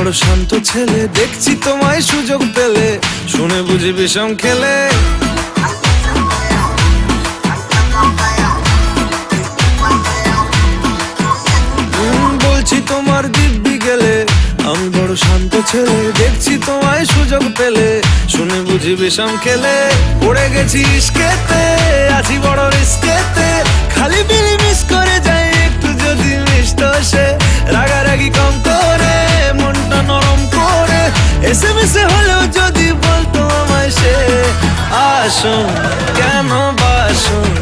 বড় শান্ত ছেলে, দেখছি তোমায় সুযোগ পেলে শুনে বুঝি বিষম খেলে। বলছি তোমার দিব্যি গেলে, আমি বড় শান্ত ছেলে, দেখছি তোমায় সুযোগ পেলে শুনে বুঝি বিষম খেলে। পড়ে গেছি ইস্কেতে, আছি বড় রিস্কেতে, খালি বিলি মিস করে যাই একটু যদি মিষ্ট সে। রাগারাগি কম করে, মনটা নরম করে, এসএমএসে হলেও যদি বলতো আমায় সে। আসুন কেন বাসুন,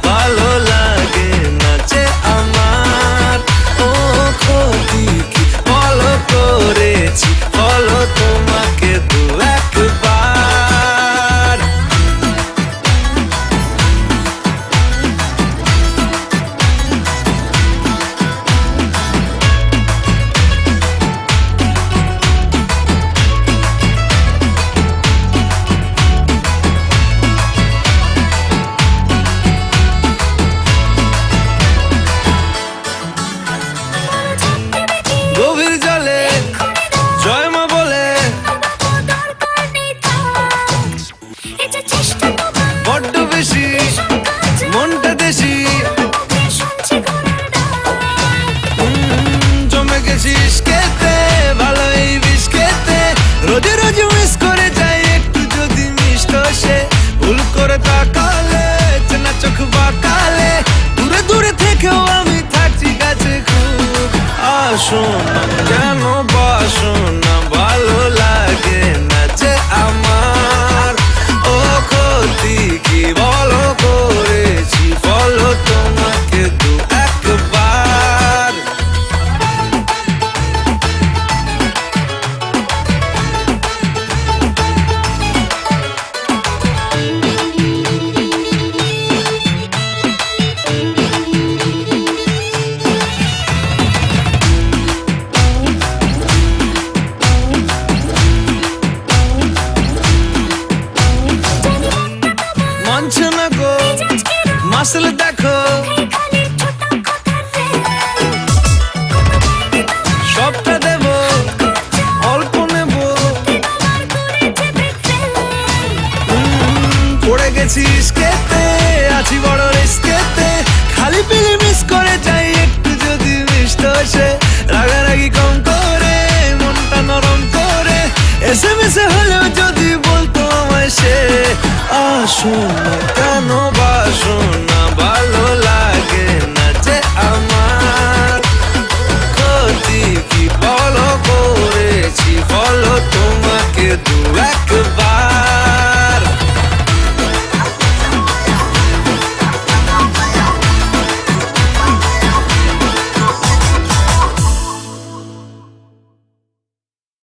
ভালো লাগে নাচে আমার। ও ক্ষতি কি বলো করেছি, বলো তোমাকে দু একবার। গভীর জলে জয় মা বলে বড্ড বেশি মনটা দেশি। জমে গেছি ইস্কেতে, ভালোই বিষ খেতে, রোজে রোজে মিস করে যাই একটু যদি মিষ্ট সে। ভুল করে তাকালে, চেনা চোখ বাঁকালে, দূরে দূরে থেকেও আমি থাকছি কাছে খুব। আসুন কেন বাসুন না, ভালো লাগে নাচে আমার। ও ক্ষতি কি বলো করেছি, বলো তোমাকে দু একবার। মানছে না গো মাসল দেখো, সবটা দেব অল্প নেব। পড়ে গেছি ইস্কেতে, আছি বড় রিস্কেতে, খালি পিলি মিস করে যাই একটু যদি মিষ্ট সে। রাগারাগি কম করে, মনটা নরম করে, এসএমএসে হলেও যদি বলতো আমায় সে। আসুন